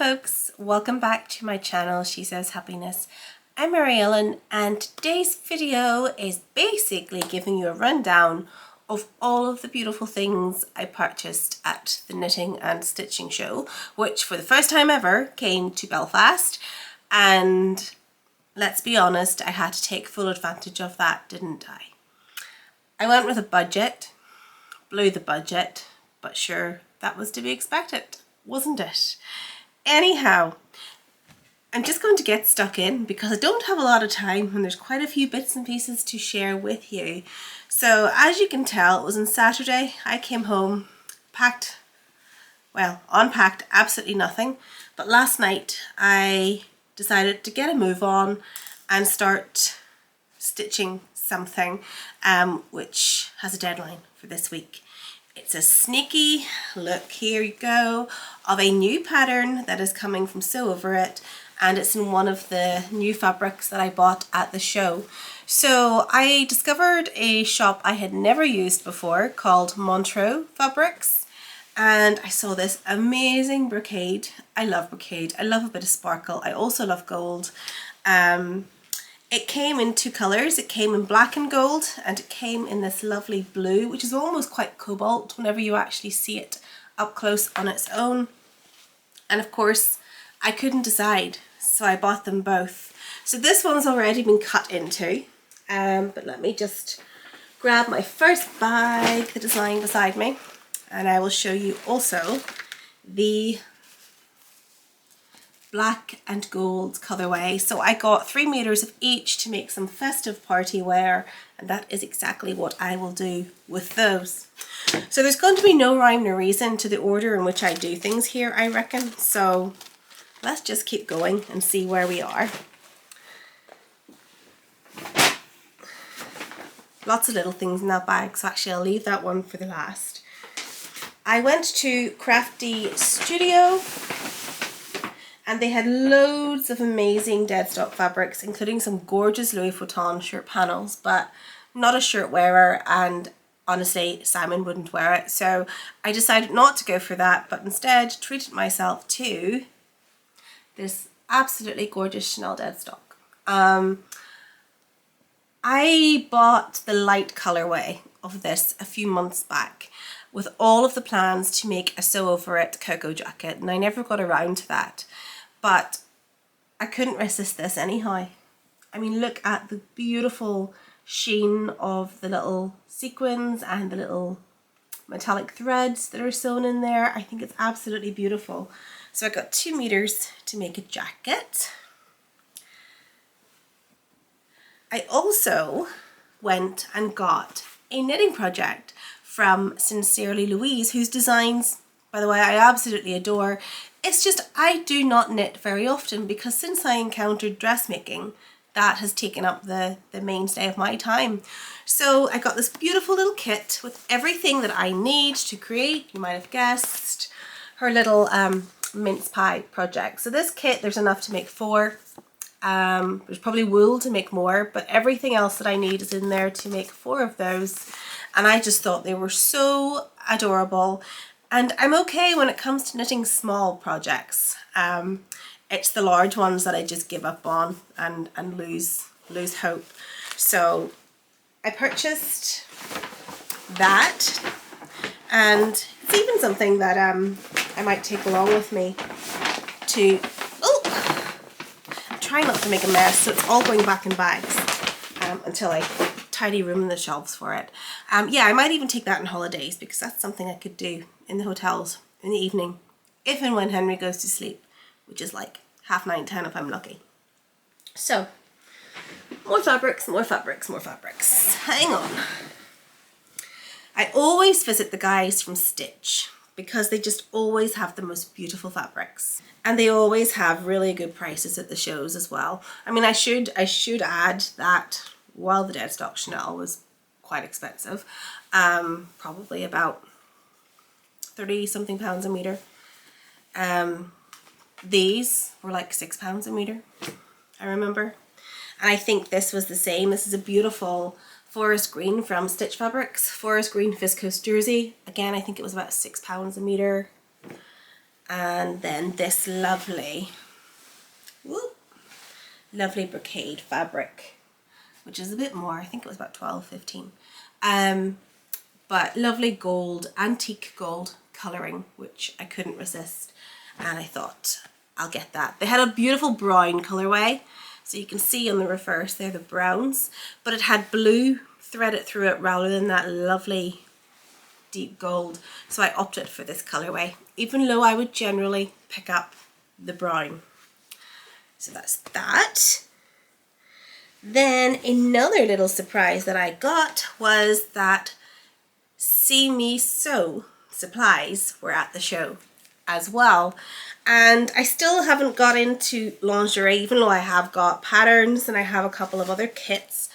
folks, welcome back to my channel, She Says Happiness. I'm Mary Ellen and today's video is basically giving you a rundown of all of the beautiful things I purchased at the knitting and stitching show, which for the first time ever came to Belfast, and let's be honest, I had to take full advantage of that, didn't I? I went with a budget, blew the budget, but sure, that was to be expected, wasn't it? Anyhow, I'm just going to get stuck in because I don't have a lot of time and there's quite a few bits and pieces to share with you. So as you can tell, it was on Saturday. I came home, unpacked absolutely nothing. But last night I decided to get a move on and start stitching something which has a deadline for this week. It's a sneaky look, here you go, of a new pattern that is coming from Sew Over It, and it's in one of the new fabrics that I bought at the show. So I discovered a shop I had never used before called Montreux Fabrics, and I saw this amazing brocade. I love brocade, I love a bit of sparkle, I also love gold. It came in two colours. It came in black and gold, and it came in this lovely blue, which is almost quite cobalt whenever you actually see it up close on its own. And of course, I couldn't decide, so I bought them both. So this one's already been cut into, but let me just grab my first bag that is lying beside me, and I will show you also the black and gold colorway. So I got 3 meters of each to make some festive party wear, and that is exactly what I will do with those. So there's going to be no rhyme nor reason to the order in which I do things here, I reckon. So let's just keep going and see where we are. Lots of little things in that bag, so actually I'll leave that one for the last. I went to Crafty Studio, and they had loads of amazing dead stock fabrics, including some gorgeous Louis Vuitton shirt panels, but not a shirt wearer, and honestly Simon wouldn't wear it, so I decided not to go for that, but instead treated myself to this absolutely gorgeous Chanel dead stock. I bought the light colorway of this a few months back with all of the plans to make a Sew Over It cocoa jacket, and I never got around to that. But I couldn't resist this anyhow. I mean, look at the beautiful sheen of the little sequins and the little metallic threads that are sewn in there. I think it's absolutely beautiful. So I got 2 meters to make a jacket. I also went and got a knitting project from Sincerely Louise, whose designs, by the way, I absolutely adore. It's just I do not knit very often because since I encountered dressmaking, that has taken up the mainstay of my time. So I got this beautiful little kit with everything that I need to create, you might have guessed, her little mince pie project. So this kit, there's enough to make 4. There's probably wool to make more, but everything else that I need is in there to make 4 of those. And I just thought they were so adorable. And I'm okay when it comes to knitting small projects. It's the large ones that I just give up on and lose hope. So I purchased that, and it's even something that I might take along with me to, I'm trying not to make a mess, so it's all going back in bags until I tidy room in the shelves for it. Yeah, I might even take that on holidays because that's something I could do in the hotels in the evening, if and when Henry goes to sleep, which is like 9:30, 10 if I'm lucky. So, more fabrics, more fabrics, more fabrics. Hang on. I always visit the guys from Stitch because they just always have the most beautiful fabrics, and they always have really good prices at the shows as well. I mean, I should add that while the dead stock Chanel was quite expensive, probably about 30 something pounds a meter. These were like £6 a meter, I remember. And I think this was the same. This is a beautiful forest green from Stitch Fabrics, forest green viscose jersey. Again, I think it was about £6 a meter. And then this lovely, lovely brocade fabric, which is a bit more. I think it was about 12, 15. But lovely gold, antique gold colouring, which I couldn't resist. And I thought, I'll get that. They had a beautiful brown colourway. So you can see on the reverse there the browns, but it had blue threaded through it rather than that lovely deep gold. So I opted for this colourway, even though I would generally pick up the brown. So that's that. Then another little surprise that I got was that See Me Sew supplies were at the show as well. And I still haven't got into lingerie, even though I have got patterns and I have a couple of other kits.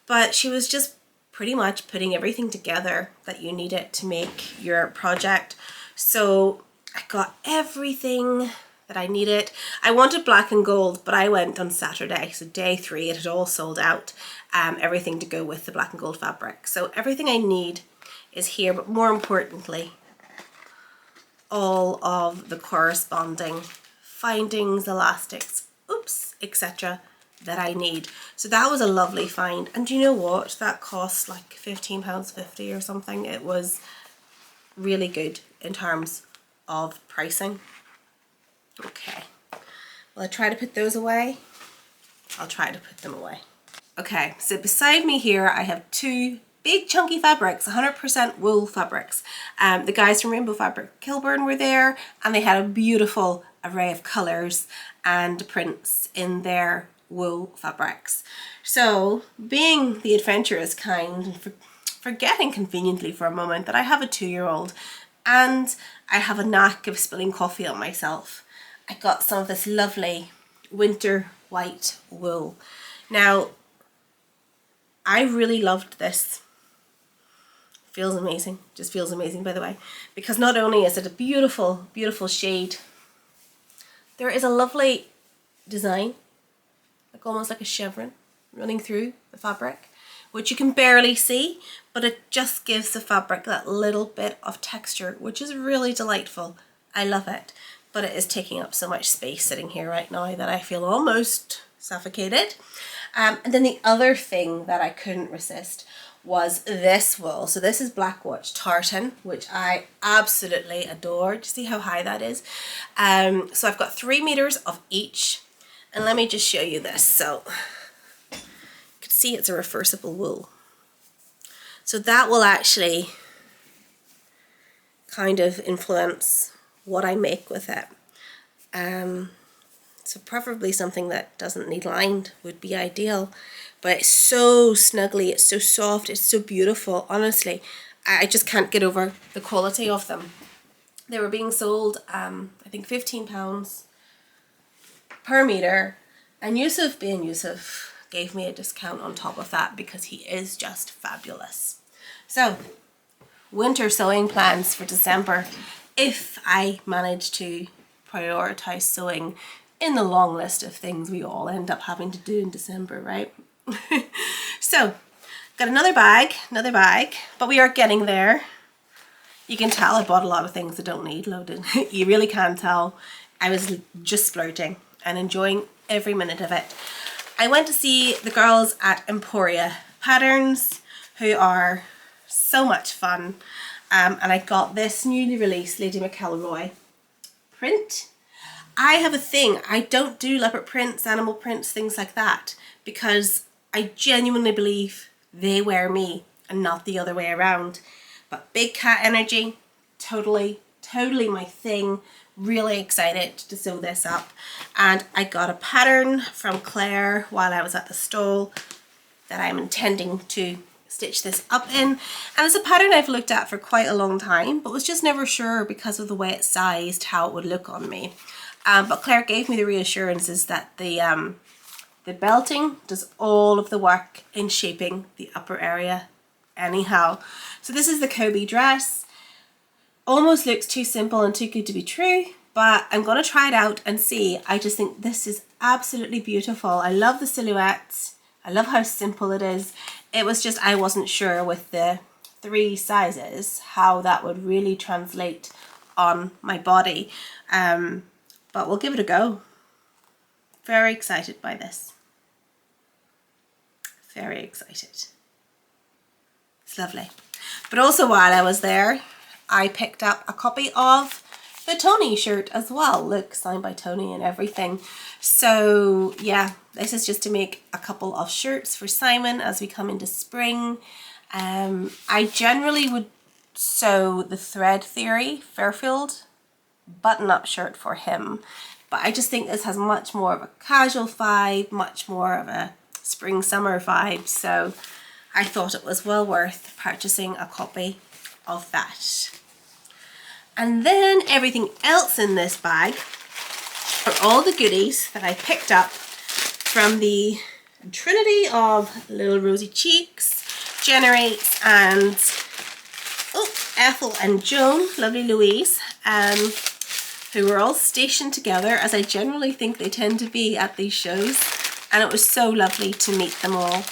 But she was just pretty much putting everything together that you needed to make your project. So I got everything that I needed. I wanted black and gold, but I went on Saturday, so day 3, it had all sold out. Everything to go with the black and gold fabric. So everything I need is here, but more importantly, all of the corresponding findings, elastics, etc. that I need. So that was a lovely find. And do you know what? That cost like £15.50 or something. It was really good in terms of pricing. Okay, will I try to put those away? I'll try to put them away. Okay, so beside me here I have 2 big chunky fabrics, 100% wool fabrics. The guys from Rainbow Fabric Kilburn were there, and they had a beautiful array of colours and prints in their wool fabrics. So being the adventurous kind, forgetting conveniently for a moment that I have a 2-year-old and I have a knack of spilling coffee on myself, I got some of this lovely winter white wool. Now, I really loved this. Feels amazing, just feels amazing, by the way, because not only is it a beautiful, beautiful shade, there is a lovely design, like almost like a chevron running through the fabric, which you can barely see, but it just gives the fabric that little bit of texture, which is really delightful. I love it, but it is taking up so much space sitting here right now that I feel almost suffocated. And then the other thing that I couldn't resist was this wool. So this is Blackwatch tartan, which I absolutely adore. Do you see how high that is? So I've got 3 meters of each, and let me just show you this. So you can see it's a reversible wool. So that will actually kind of influence what I make with it. So preferably something that doesn't need lined would be ideal. But it's so snuggly, it's so soft, it's so beautiful. Honestly, I just can't get over the quality of them. They were being sold, I think £15 per meter. And Yusuf, being Yusuf, gave me a discount on top of that because he is just fabulous. So, winter sewing plans for December, if I manage to prioritize sewing in the long list of things we all end up having to do in December, right? So, got another bag, but we are getting there. You can tell I bought a lot of things I don't need loaded. You really can tell. I was just splurging and enjoying every minute of it. I went to see the girls at Emporia Patterns, who are so much fun. And I got this newly released Lady McElroy print. I have a thing, I don't do leopard prints, animal prints, things like that, because I genuinely believe they wear me and not the other way around. But big cat energy, totally my thing. Really excited to sew this up. And I got a pattern from Claire while I was at the stall that I'm intending to stitch this up in. And it's a pattern I've looked at for quite a long time, but was just never sure because of the way it's sized how it would look on me. But Claire gave me the reassurances that the belting does all of the work in shaping the upper area anyhow. So this is the Kobe dress. Almost looks too simple and too good to be true, but I'm going to try it out and see. I just think this is absolutely beautiful. I love the silhouettes. I love how simple it is. It was just I wasn't sure with the 3 sizes how that would really translate on my body. But we'll give it a go. Very excited by this. Very excited. It's lovely. But also while I was there, I picked up a copy of the Tony shirt as well. Look, signed by Tony and everything. So yeah, this is just to make a couple of shirts for Simon as we come into spring. I generally would sew the Thread Theory Fairfield button-up shirt for him, but I just think this has much more of a casual vibe, much more of a spring summer vibe, so I thought it was well worth purchasing a copy of that. And then everything else in this bag are all the goodies that I picked up from the trinity of Little Rosy Cheeks, Generates, and Ethel and Joan, lovely Louise, who were all stationed together, as I generally think they tend to be at these shows, and it was so lovely to meet them all.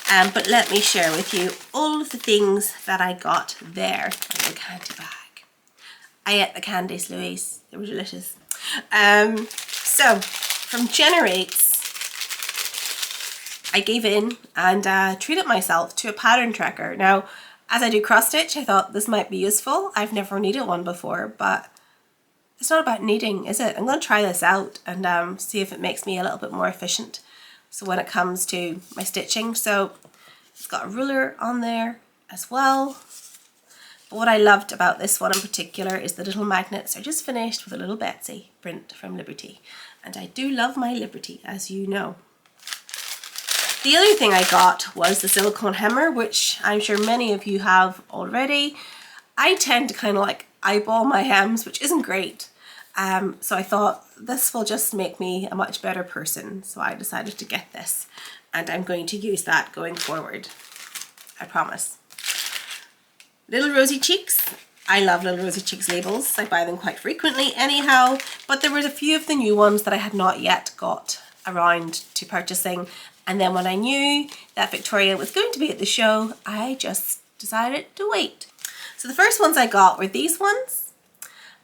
But let me share with you all of the things that I got there in the candy bag. I ate the candies, Louise. They were delicious. So, from Generates, I gave in and treated myself to a pattern tracker. Now, as I do cross stitch, I thought this might be useful. I've never needed one before, but it's not about needing, is it? I'm going to try this out and see if it makes me a little bit more efficient. So when it comes to my stitching, so it's got a ruler on there as well. But what I loved about this one in particular is the little magnets are just finished with a little Betsy print from Liberty. And I do love my Liberty, as you know. The other thing I got was the silicone hammer, which I'm sure many of you have already. I tend to kind of like eyeball my hems, which isn't great. So I thought this will just make me a much better person. So I decided to get this, and I'm going to use that going forward. I promise. Little Rosy Cheeks. I love Little Rosy Cheeks labels. I buy them quite frequently anyhow, but there were a few of the new ones that I had not yet got around to purchasing. And then when I knew that Victoria was going to be at the show, I just decided to wait. So the first ones I got were these ones,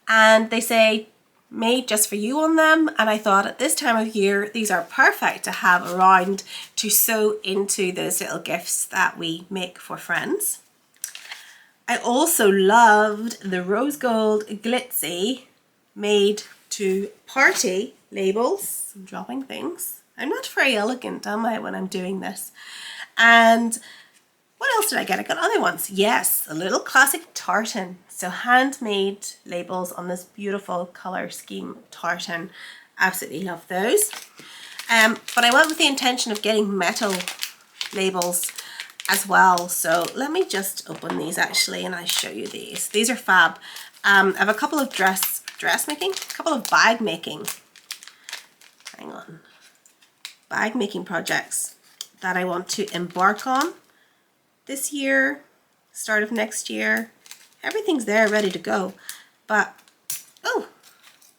and they say made just for you on them. And I thought at this time of year, these are perfect to have around to sew into those little gifts that we make for friends. I also loved the rose gold glitzy made to party labels. I'm dropping things. I'm not very elegant, am I, when I'm doing this? And what else did I get? I got other ones. Yes, a little classic tartan. So handmade labels on this beautiful color scheme tartan. Absolutely love those. But I went with the intention of getting metal labels as well. So let me just open these actually, and I show you these. These are fab. I have a couple of dressmaking, a couple of bag making. Hang on. Bag making projects that I want to embark on this year, start of next year. Everything's there ready to go, but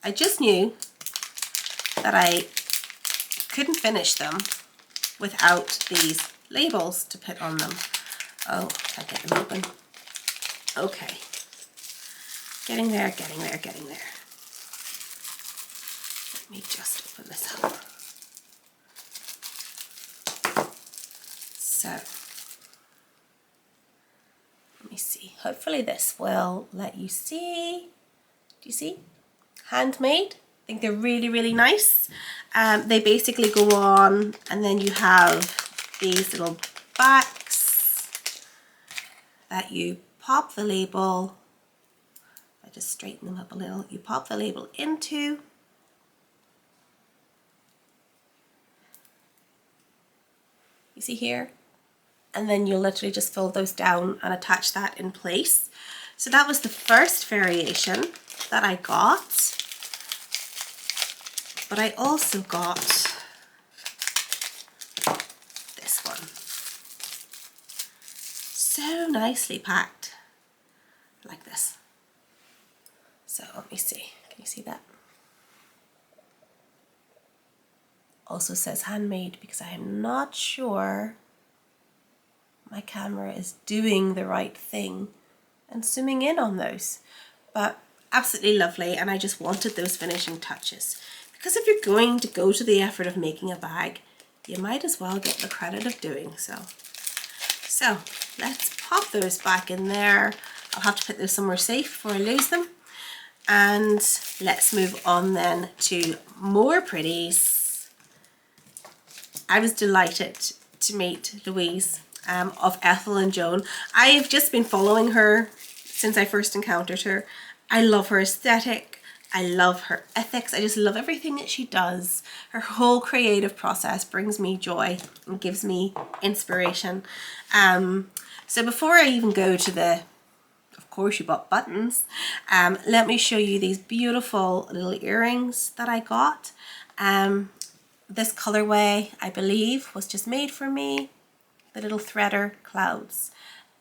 I just knew that I couldn't finish them without these labels to put on them. Oh, can't get them open. Okay, getting there, getting there, getting there. Let me just open this up. So, let me see. Hopefully this will let you see. Do you see? Handmade. I think they're really, really nice. They basically go on, and then you have these little backs that you pop the label. I just straighten them up a little. You pop the label into. You see here? And then you'll literally just fold those down and attach that in place. So that was the first variation that I got. But I also got this one. So nicely packed, like this. So let me see, can you see that? Also says handmade because I am not sure my camera is doing the right thing and zooming in on those. But absolutely lovely, and I just wanted those finishing touches. Because if you're going to go to the effort of making a bag, you might as well get the credit of doing so. So let's pop those back in there. I'll have to put those somewhere safe before I lose them. And let's move on then to more pretties. I was delighted to meet Louise of Ethel and Joan. I have just been following her since I first encountered her. I love her aesthetic. I love her ethics. I just love everything that she does. Her whole creative process brings me joy and gives me inspiration. So before I even go to the, of course you bought buttons, let me show you these beautiful little earrings that I got. This colorway, I believe, was just made for me. The little threader clouds.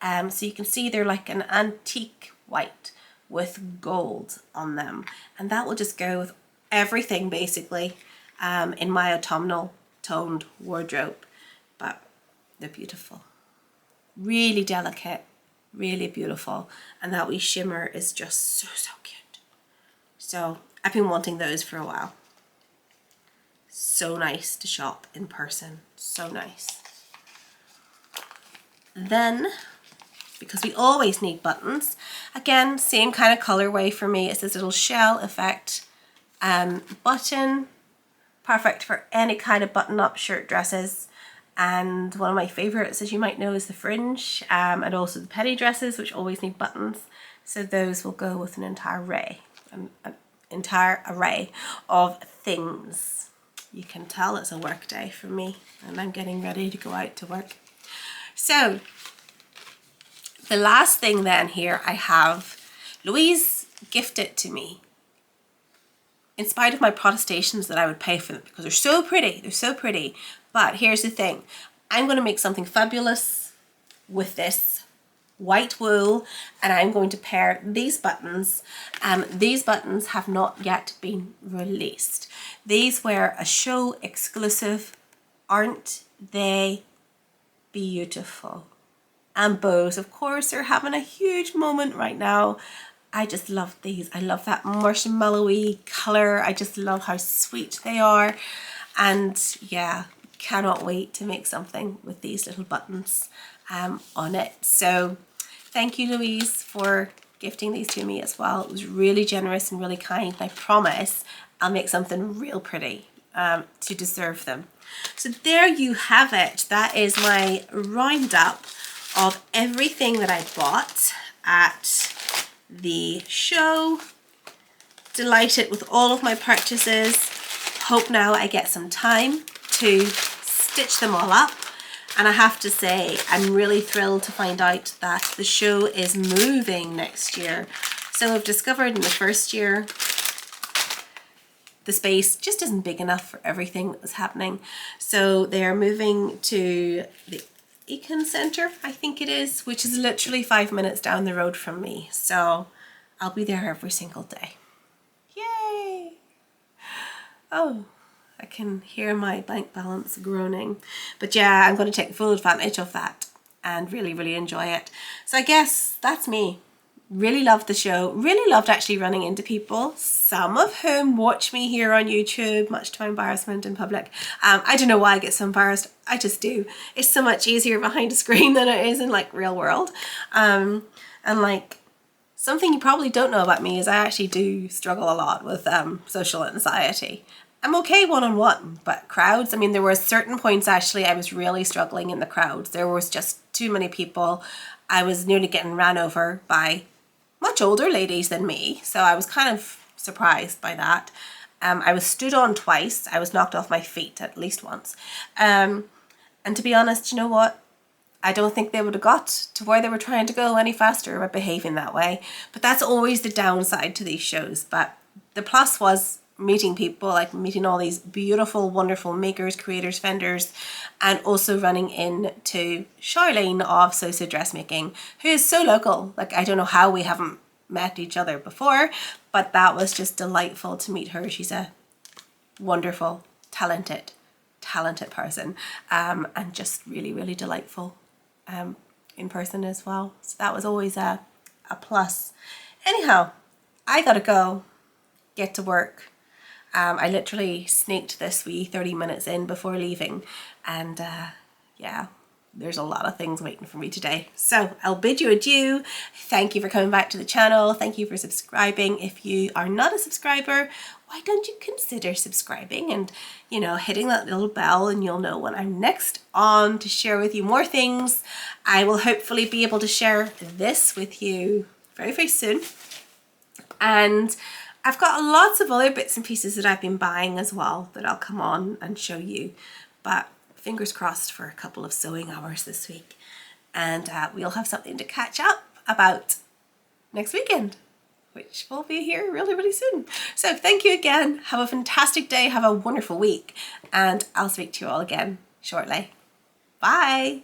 So you can see they're like an antique white with gold on them, and that will just go with everything basically in my autumnal toned wardrobe. But they're beautiful, really delicate, really beautiful, and that wee shimmer is just so cute. So I've been wanting those for a while. So nice to shop in person, so nice. Then, because we always need buttons, again, same kind of colorway for me. It's this little shell effect button, perfect for any kind of button-up shirt dresses. And one of my favorites, as you might know, is the fringe, and also the petty dresses, which always need buttons. So those will go with an entire array of things. You can tell it's a work day for me, and I'm getting ready to go out to work. So the last thing then here I have, Louise gifted to me, in spite of my protestations that I would pay for them because they're so pretty. But here's the thing, I'm going to make something fabulous with this white wool, and I'm going to pair these buttons. These buttons have not yet been released. These were a show exclusive. Aren't they beautiful? And bows, of course, are having a huge moment right now. I just love these. I love that marshmallowy color. I just love how sweet they are. And yeah, cannot wait to make something with these little buttons on it. So thank you, Louise, for gifting these to me as well. It was really generous and really kind. I promise I'll make something real pretty to deserve them. So there you have it. That is my roundup of everything that I bought at the show. Delighted with all of my purchases. Hope now I get some time to stitch them all up. And I have to say, I'm really thrilled to find out that the show is moving next year. So I've discovered in the first year, the space just isn't big enough for everything that was happening. So they're moving to the Econ Centre, I think it is, which is literally 5 minutes down the road from me. So I'll be there every single day. Yay! Oh, I can hear my bank balance groaning. But yeah, I'm going to take full advantage of that and really enjoy it. So I guess that's me. Really loved the show. Really loved actually running into people, some of whom watch me here on YouTube, much to my embarrassment in public. I don't know why I get so embarrassed. I just do. It's so much easier behind a screen than it is in like real world. And like, something you probably don't know about me is I actually do struggle a lot with social anxiety. I'm okay one-on-one, but crowds, I mean, there were certain points actually I was really struggling in the crowds. There was just too many people. I was nearly getting ran over by much older ladies than me, so I was kind of surprised by that. I was stood on twice. I was knocked off my feet at least once. And to be honest, you know what? I don't think they would have got to where they were trying to go any faster by behaving that way. But that's always the downside to these shows. But the plus was meeting people, like meeting all these beautiful, wonderful makers, creators, vendors, and also running into Charlene of So Dressmaking, who is so local. Like, I don't know how we haven't met each other before, but that was just delightful to meet her. She's a wonderful, talented person, and just really delightful in person as well. So that was always a plus. Anyhow, I gotta go, get to work. I literally sneaked this wee 30 minutes in before leaving, and yeah, there's a lot of things waiting for me today. So I'll bid you adieu. Thank you for coming back to the channel. Thank you for subscribing. If you are not a subscriber, why don't you consider subscribing and, you know, hitting that little bell, and you'll know when I'm next on to share with you more things. I will hopefully be able to share this with you very, very soon. And I've got lots of other bits and pieces that I've been buying as well that I'll come on and show you. But fingers crossed for a couple of sewing hours this week. And we'll have something to catch up about next weekend, which will be here really, really soon. So thank you again. Have a fantastic day. Have a wonderful week. And I'll speak to you all again shortly. Bye.